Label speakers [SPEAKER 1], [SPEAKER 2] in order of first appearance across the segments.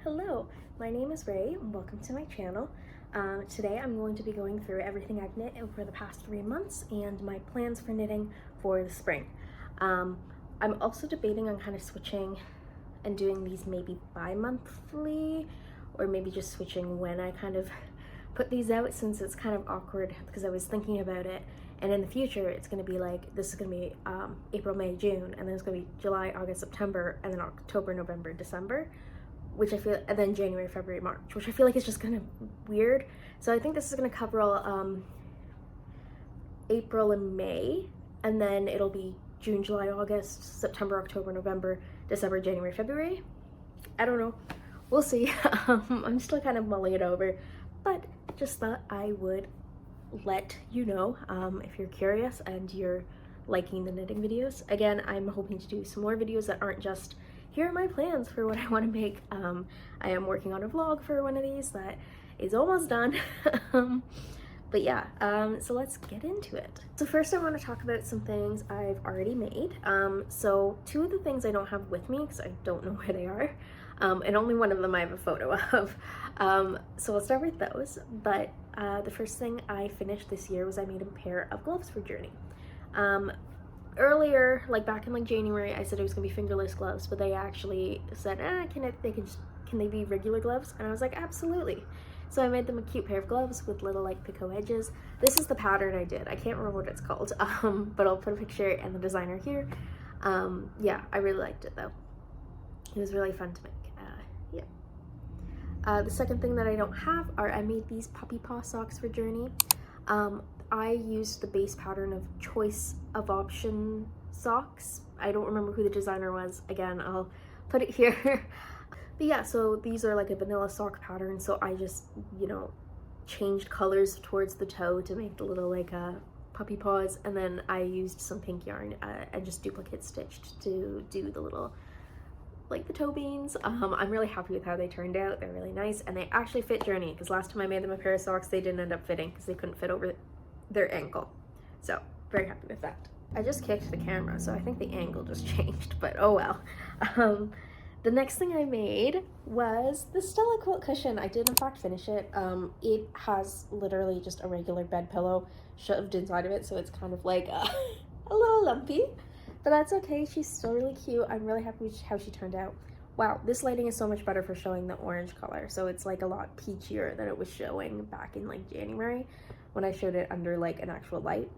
[SPEAKER 1] Hello, my name is Ray and welcome to my channel. Today I'm going to be going through everything I've knit over the past 3 months and my plans for knitting for the spring. I'm also debating on kind of switching and doing these maybe bi-monthly, or maybe just switching when I kind of put these out, since it's kind of awkward because I was thinking about it, and in the future it's going to be like, this is going to be April, May, June, and then it's going to be July, August, September, and then October, November, December, which I feel, and then January, February, March, which I feel like is just kind of weird. So I think this is going to cover all April and May, and then it'll be June, July, August, September, October, November, December, January, February. I don't know. We'll see. I'm still kind of mulling it over, but just thought I would let you know if you're curious and you're liking the knitting videos. Again, I'm hoping to do some more videos that aren't just, here are my plans for what I want to make. I am working on a vlog for one of these that is almost done. But yeah, so let's get into it. So first I want to talk about some things I've already made. So 2 of the things I don't have with me because I don't know where they are, and only one of them I have a photo of. So I'll start with those, but the first thing I finished this year was I made a pair of gloves for Journey. Earlier, like back in like January, I said it was gonna be fingerless gloves, but they actually said, can they be regular gloves? And I was like, absolutely. So I made them a cute pair of gloves with little like picot edges. This is the pattern I did. I can't remember what it's called, but I'll put a picture and the designer here. Yeah, I really liked it though. It was really fun to make. The second thing that I don't have are, I made these puppy paw socks for Journey. I used the base pattern of Choice of Option socks. I don't remember who the designer was. Again, I'll put it here. But yeah, so these are like a vanilla sock pattern, so I just, you know, changed colors towards the toe to make the little like puppy paws, and then I used some pink yarn and just duplicate stitched to do the little, like the toe beans. I'm really happy with how they turned out. They're really nice, and they actually fit Journey, because last time I made them a pair of socks, they didn't end up fitting because they couldn't fit over their ankle. So very happy with that. I just kicked the camera, so I think the angle just changed, but oh well. The next thing I made was the Stella quilt cushion. I did in fact finish it. It has literally just a regular bed pillow shoved inside of it, so it's kind of like a little lumpy, but that's okay. She's still really cute. I'm really happy with how she turned out. Wow, this lighting is so much better for showing the orange color, so it's like a lot peachier than it was showing back in like January when I showed it under like an actual light.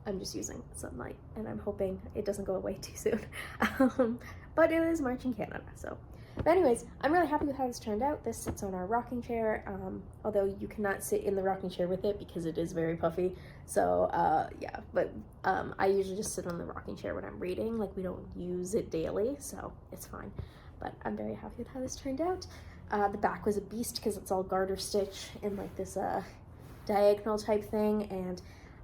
[SPEAKER 1] I'm just using sunlight, and I'm hoping it doesn't go away too soon. But it is March in Canada, so. But anyways, I'm really happy with how this turned out. This sits on our rocking chair, although you cannot sit in the rocking chair with it because it is very puffy. So yeah, but I usually just sit on the rocking chair when I'm reading. Like, we don't use it daily, so it's fine. But I'm very happy with how this turned out. The back was a beast because it's all garter stitch in like this diagonal type thing, and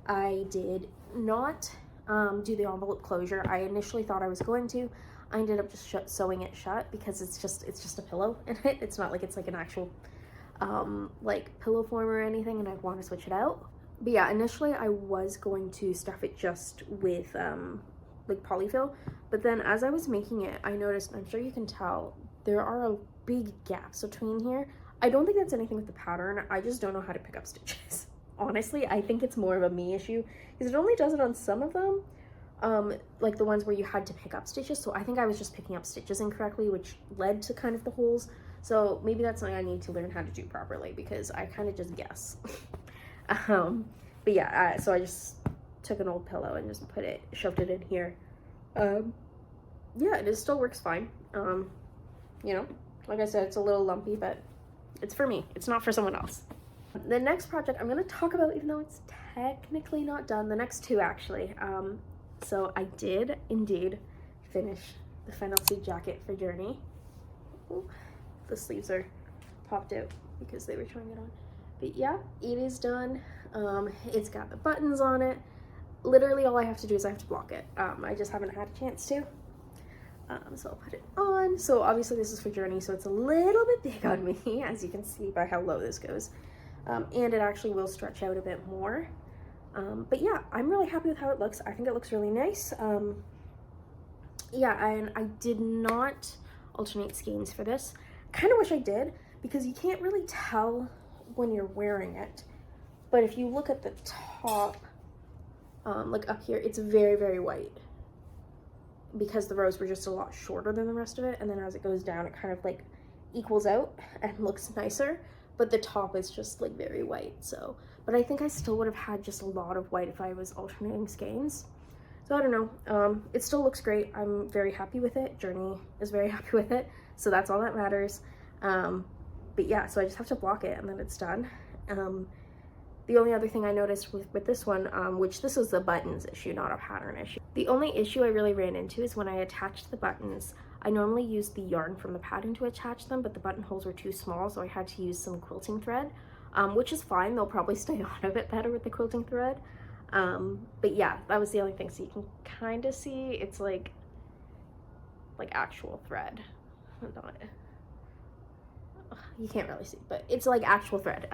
[SPEAKER 1] I did not do the envelope closure. I initially thought I was going to. I ended up just sewing it shut because it's just a pillow in it. It's not like it's like an actual like pillow form or anything, and I want to switch it out. But yeah, initially I was going to stuff it just with like polyfill, but then as I was making it, I noticed, and I'm sure you can tell, there are big gaps between here. I don't think that's anything with the pattern. I just don't know how to pick up stitches. Honestly, I think it's more of a me issue because it only does it on some of them, like the ones where you had to pick up stitches. So I think I was just picking up stitches incorrectly, which led to kind of the holes. So maybe that's something I need to learn how to do properly, because I kind of just guess. But yeah, so I just took an old pillow and just shoved it in here. Yeah, it still works fine. You know, like I said, it's a little lumpy, but it's for me. It's not for someone else. The next project I'm going to talk about, even though it's technically not done, the next 2 actually. So I did indeed finish the Fennel Seed jacket for Journey. Ooh, the sleeves are popped out because they were trying it on. But yeah, it is done. It's got the buttons on it. Literally all I have to do is I have to block it. I just haven't had a chance to. So I'll put it on. So obviously this is for Journey, so it's a little bit big on me, as you can see by how low this goes. And it actually will stretch out a bit more. But yeah, I'm really happy with how it looks. I think it looks really nice. Yeah, and I did not alternate skeins for this. kind of wish I did, because you can't really tell when you're wearing it. But if you look at the top, like up here, it's very, very white, because the rows were just a lot shorter than the rest of it, and then as it goes down, it kind of like equals out and looks nicer, but the top is just like very white. So, but I think I still would have had just a lot of white if I was alternating skeins. So I don't know, it still looks great. I'm very happy with it. Journey is very happy with it, so that's all that matters. But yeah, so I just have to block it and then it's done. The only other thing I noticed with this one, which this was the buttons issue, not a pattern issue. The only issue I really ran into is when I attached the buttons, I normally use the yarn from the pattern to attach them, but the buttonholes were too small, so I had to use some quilting thread, which is fine. They'll probably stay on a bit better with the quilting thread. But yeah, that was the only thing. So you can kind of see it's like actual thread. Not, you can't really see, but it's like actual thread.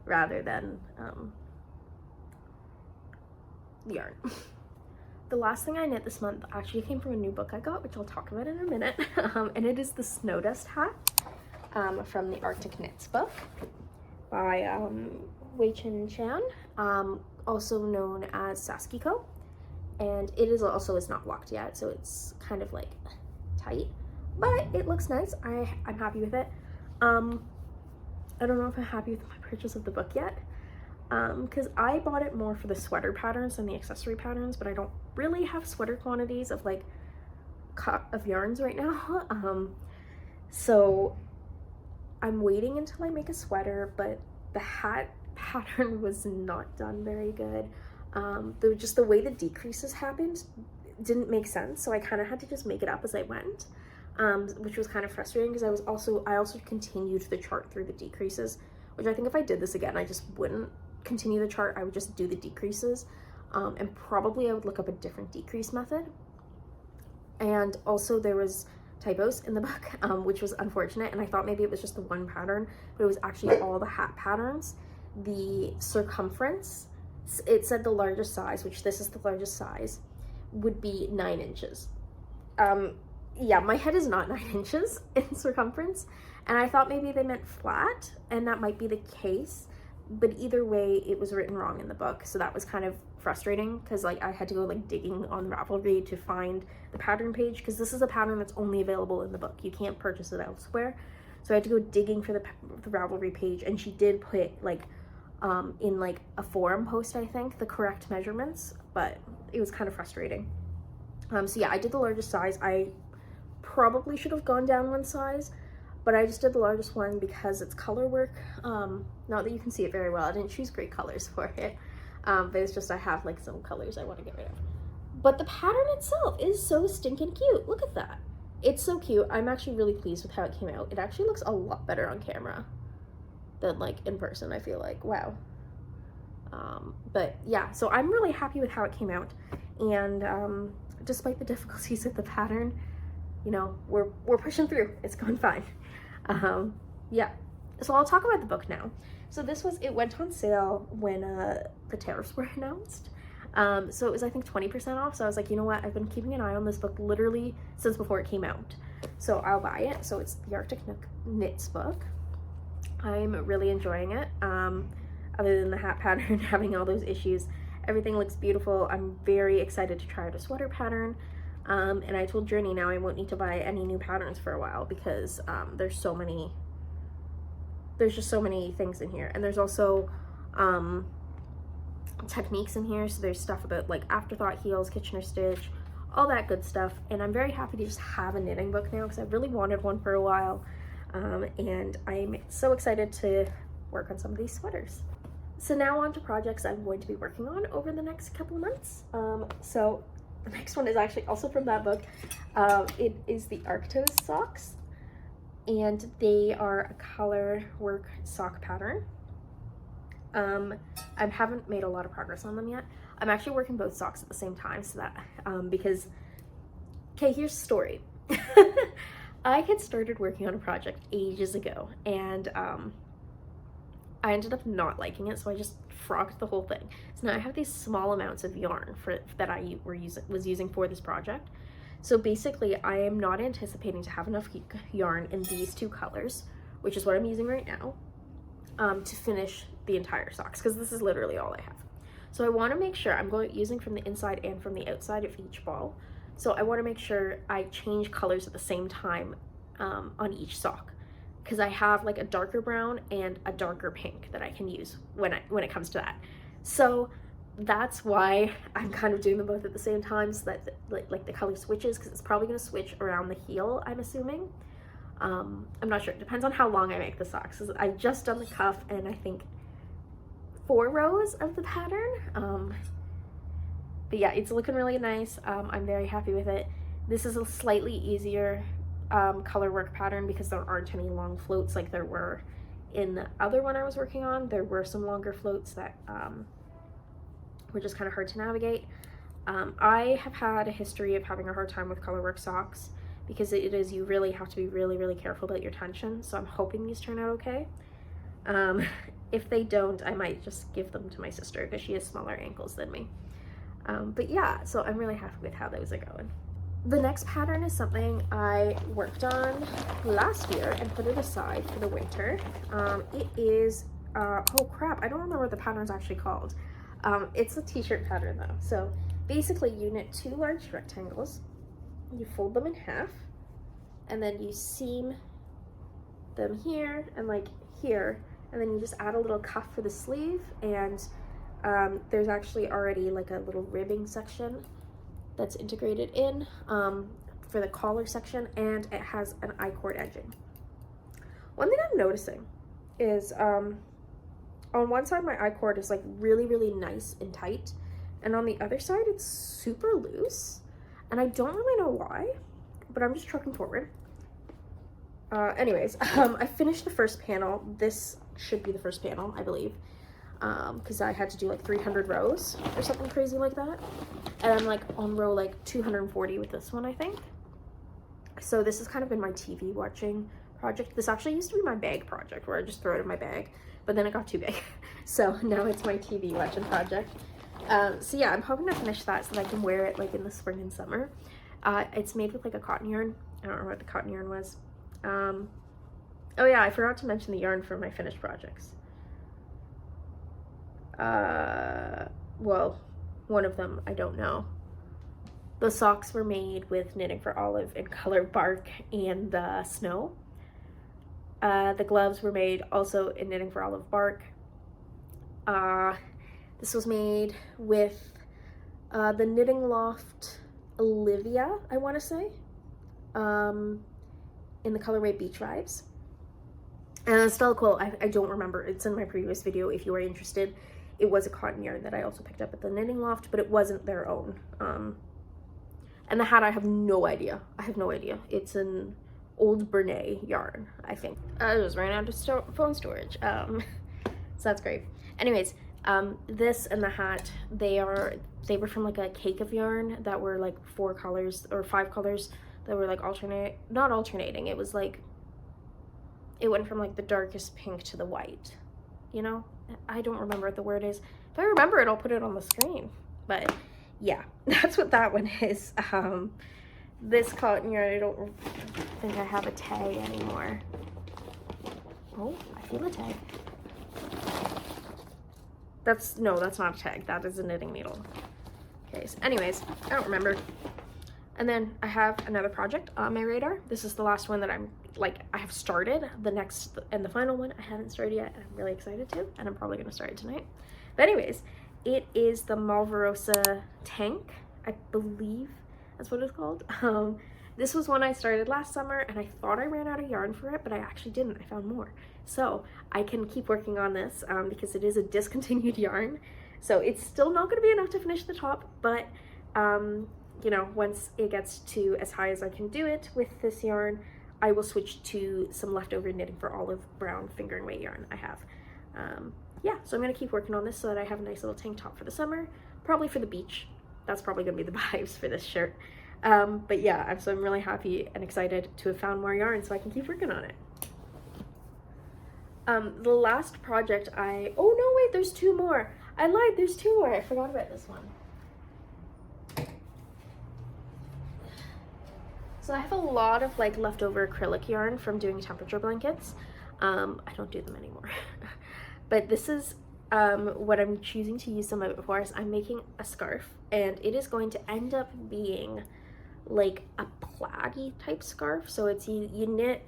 [SPEAKER 1] Rather than yarn. The last thing I knit this month actually came from a new book I got, which I'll talk about in a minute, and it is the Snow Dust Hat from the Arctic Knits book by Wei Chin Chan, also known as Saskiko, and it is not blocked yet, so it's kind of like tight, but it looks nice. I'm happy with it. I don't know if I'm happy with my purchase of the book yet, because I bought it more for the sweater patterns than the accessory patterns, but I don't really have sweater quantities of like of yarns right now. So I'm waiting until I make a sweater, but the hat pattern was not done very good. Just the way the decreases happened didn't make sense, so I kind of had to just make it up as I went. Which was kind of frustrating, because I also continued the chart through the decreases, which I think if I did this again, I just wouldn't continue the chart. I would just do the decreases, and probably I would look up a different decrease method. And also there was typos in the book, which was unfortunate, and I thought maybe it was just the one pattern, but it was actually all the hat patterns. The circumference, it said the largest size, which this is the largest size, would be 9 inches. Yeah, my head is not 9 inches in circumference, and I thought maybe they meant flat, and that might be the case, but either way, it was written wrong in the book, so that was kind of frustrating, because like I had to go like digging on Ravelry to find the pattern page, because this is a pattern that's only available in the book. You can't purchase it elsewhere, so I had to go digging for the Ravelry page, and she did put like in like a forum post, I think, the correct measurements, but it was kind of frustrating. So yeah, I did the largest size. I probably should have gone down one size, but I just did the largest one because it's color work. Not that you can see it very well. I didn't choose great colors for it, but it's just I have like some colors I want to get rid of. But the pattern itself is so stinking cute. Look at that. It's so cute. I'm actually really pleased with how it came out. It actually looks a lot better on camera than like in person, I feel like. Wow. But yeah, so I'm really happy with how it came out, and despite the difficulties with the pattern, you know, we're pushing through. It's going fine. Yeah, so I'll talk about the book now. So it went on sale when the tariffs were announced. So it was, I think, 20% off. So I was like, you know what, I've been keeping an eye on this book literally since before it came out, so I'll buy it. So it's the Arctic Knits book. I'm really enjoying it. Other than the hat pattern having all those issues, everything looks beautiful. I'm very excited to try out a sweater pattern. And I told Journey now I won't need to buy any new patterns for a while, because there's just so many things in here. And there's also techniques in here, so there's stuff about like afterthought heels, Kitchener stitch, all that good stuff. And I'm very happy to just have a knitting book now, because I've really wanted one for a while, and I'm so excited to work on some of these sweaters. So now on to projects I'm going to be working on over the next couple of months. So the next one is actually also from that book. It is the Arctos socks, and they are a color work sock pattern. I haven't made a lot of progress on them yet. I'm actually working both socks at the same time, so that because, okay, here's the story. I had started working on a project ages ago, and I ended up not liking it, so I just frogged the whole thing. So now I have these small amounts of yarn that I was using for this project. So basically, I am not anticipating to have enough yarn in these two colors, which is what I'm using right now, to finish the entire socks, because this is literally all I have. So I want to make sure I'm using from the inside and from the outside of each ball. So I want to make sure I change colors at the same time on each sock, because I have like a darker brown and a darker pink that I can use when it comes to that. So that's why I'm kind of doing them both at the same time, so that like the color switches, because it's probably going to switch around the heel, I'm assuming. I'm not sure. It depends on how long I make the socks. I've just done the cuff and I think 4 rows of the pattern. But yeah, it's looking really nice. I'm very happy with it. This is a slightly easier color work pattern because there aren't any long floats like there were in the other one I was working on. There were some longer floats that were just kind of hard to navigate. I have had a history of having a hard time with color work socks because you really have to be really, really careful about your tension. So I'm hoping these turn out okay. If they don't, I might just give them to my sister because she has smaller ankles than me. But yeah, so I'm really happy with how those are going. The next pattern is something I worked on last year and put it aside for the winter. It is, oh crap, I don't remember what the pattern's actually called. It's a t-shirt pattern though. So basically you knit 2 large rectangles, you fold them in half, and then you seam them here and like here, and then you just add a little cuff for the sleeve, and there's actually already like a little ribbing section that's integrated in for the collar section, and it has an I-cord edging. One thing I'm noticing is on one side my I-cord is like really, really nice and tight, and on the other side it's super loose, and I don't really know why, but I'm just trucking forward. Anyways, I finished the first panel. This should be the first panel, I believe, because I had to do like 300 rows or something crazy like that, and I'm like on row like 240 with this one, I think. So this has kind of been my TV watching project. This actually used to be my bag project where I just throw it in my bag, but then it got too big, so now it's my TV watching project. So yeah, I'm hoping to finish that so that I can wear it like in the spring and summer. It's made with like a cotton yarn. I don't remember what the cotton yarn was. Oh yeah, I forgot to mention the yarn for my finished projects. Well, one of them, I don't know. The socks were made with Knitting for Olive in color Bark and Snow. The gloves were made also in Knitting for Olive Bark. This was made with the Knitting Loft Olivia, I want to say, in the colorway Beach Vibes. And it's still cool. I don't remember. It's in my previous video if you are interested. It was a cotton yarn that I also picked up at the Knitting Loft, but it wasn't their own. And the hat, I have no idea. I have no idea. It's an old Bernay yarn, I think. I just ran out of phone storage. So that's great. Anyways, this and the hat, they were from like a cake of yarn that were like 4 colors or 5 colors that were like not alternating. It was like, it went from like the darkest pink to the white, you know? I don't remember what the word is. If I remember it, I'll put it on the screen. But yeah, that's what that one is. This cotton yarn, I don't think I have a tag anymore. Oh, I feel a tag. No, that's not a tag. That is a knitting needle. Okay, so anyways, I don't remember. And then I have another project on my radar. This is the last one that I have started. The next and the final one I haven't started yet, and I'm really excited to, and I'm probably gonna start it tonight. But anyways, it is the Malvarosa tank, I believe that's what it's called. This was one I started last summer, and I thought I ran out of yarn for it, but I actually didn't. I found more. So I can keep working on this because it is a discontinued yarn. So it's still not gonna be enough to finish the top, but you know, once it gets to as high as I can do it with this yarn, I will switch to some leftover Knitting for Olive brown finger and weight yarn I have. Yeah, so I'm gonna keep working on this so that I have a nice little tank top for the summer, probably for the beach. That's probably gonna be the vibes for this shirt. But yeah, I'm really happy and excited to have found more yarn so I can keep working on it. The last project oh no, wait, there's 2 more. I lied, there's 2 more. I forgot about this one. So I have a lot of like leftover acrylic yarn from doing temperature blankets. I don't do them anymore. But this is what I'm choosing to use some of it for. Is I'm making a scarf, and it is going to end up being like a plaid-y type scarf. So it's you knit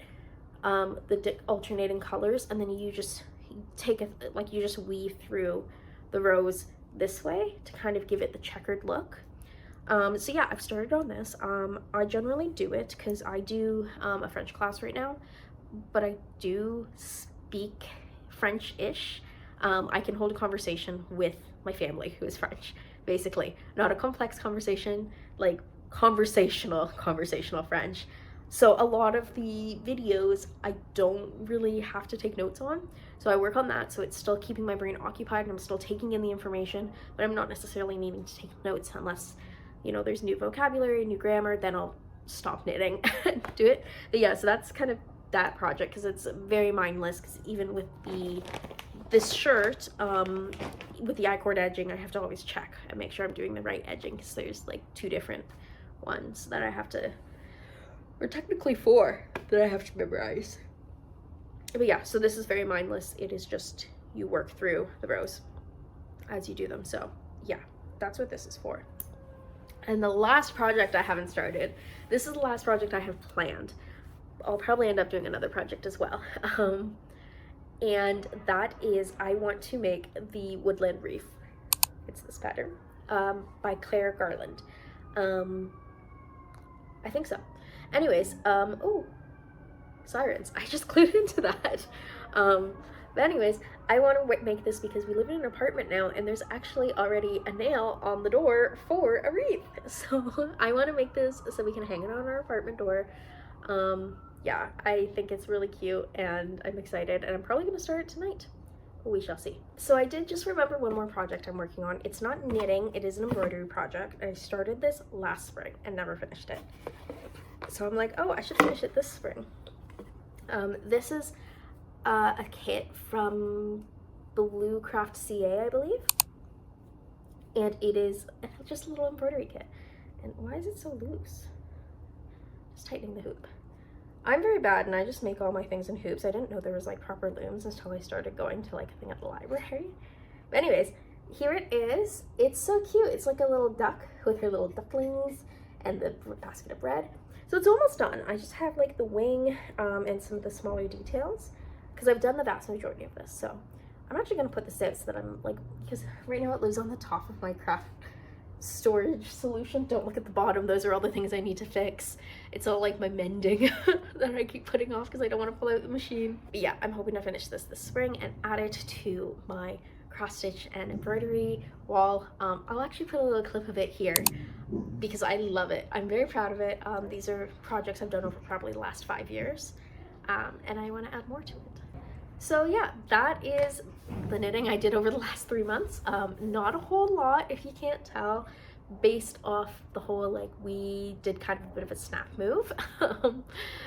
[SPEAKER 1] the alternating colors, and then you just take you just weave through the rows this way to kind of give it the checkered look. So yeah, I've started on this. I generally do it because I do a French class right now, but I do speak French-ish. I can hold a conversation with my family who is French, basically. Not a complex conversation, like conversational French. So a lot of the videos I don't really have to take notes on. So I work on that, so it's still keeping my brain occupied and I'm still taking in the information, but I'm not necessarily needing to take notes unless, you know, there's new vocabulary, new grammar, then I'll stop knitting and do it. But yeah, so that's kind of that project, because it's very mindless, because even with this shirt, with the I-cord edging, I have to always check and make sure I'm doing the right edging, because there's like 2 different ones that I have to, or technically 4 that I have to memorize. But yeah, so this is very mindless. It is just you work through the rows as you do them. So yeah, that's what this is for. And the last project I haven't started, this is the last project I have planned. I'll probably end up doing another project as well. And that is, I want to make the Woodland Reef. It's this pattern by Claire Garland. I think so. Anyways, oh, sirens. I just clued into that. But anyways, I want to make this because we live in an apartment now, and there's actually already a nail on the door for a wreath. So I want to make this so we can hang it on our apartment door. Yeah, I think it's really cute, and I'm excited, and I'm probably going to start it tonight. We shall see. So I did just remember one more project I'm working on. It's not knitting, it is an embroidery project. I started this last spring and never finished it. So I'm like, oh, I should finish it this spring. This is a kit from Blue Craft CA, I believe. And it is just a little embroidery kit. And why is it so loose? Just tightening the hoop. I'm very bad, and I just make all my things in hoops. I didn't know there was like proper looms until I started going to like a thing at the library. But anyways, here it is. It's so cute. It's like a little duck with her little ducklings and the basket of bread. So it's almost done. I just have like the wing and some of the smaller details, because I've done the vast majority of this. So I'm actually going to put this out so that I'm like, because right now it lives on the top of my craft storage solution. Don't look at the bottom. Those are all the things I need to fix. It's all like my mending that I keep putting off because I don't want to pull out the machine. But yeah, I'm hoping to finish this spring and add it to my cross stitch and embroidery wall. I'll actually put a little clip of it here because I love it. I'm very proud of it. These are projects I've done over probably the last 5 years, and I want to add more to it. So yeah, that is the knitting I did over the last 3 months. Not a whole lot, if you can't tell, based off the whole, like, we did kind of a bit of a snap move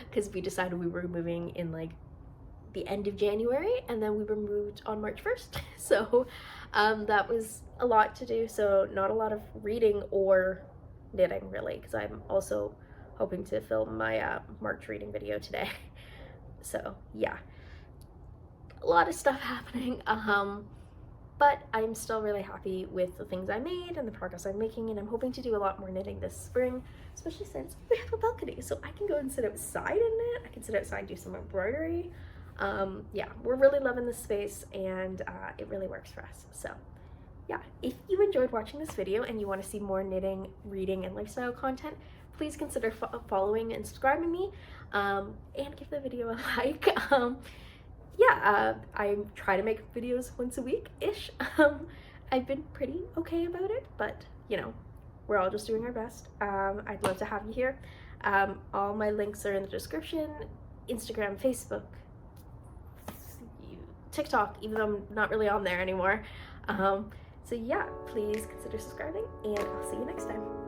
[SPEAKER 1] because we decided we were moving in like the end of January, and then we were moved on March 1st. So that was a lot to do. So not a lot of reading or knitting really, because I'm also hoping to film my March reading video today. So yeah, a lot of stuff happening, but I'm still really happy with the things I made and the progress I'm making, and I'm hoping to do a lot more knitting this spring, especially since we have a balcony, so I can go and sit outside and knit. I can sit outside and do some embroidery. Yeah, we're really loving this space, and it really works for us. So yeah, if you enjoyed watching this video and you want to see more knitting, reading, and lifestyle content, please consider following and subscribing me, and give the video a like. Yeah, I try to make videos once a week-ish. I've been pretty okay about it, but you know, we're all just doing our best. I'd love to have you here. All my links are in the description: Instagram, Facebook, TikTok, even though I'm not really on there anymore. So yeah, please consider subscribing, and I'll see you next time.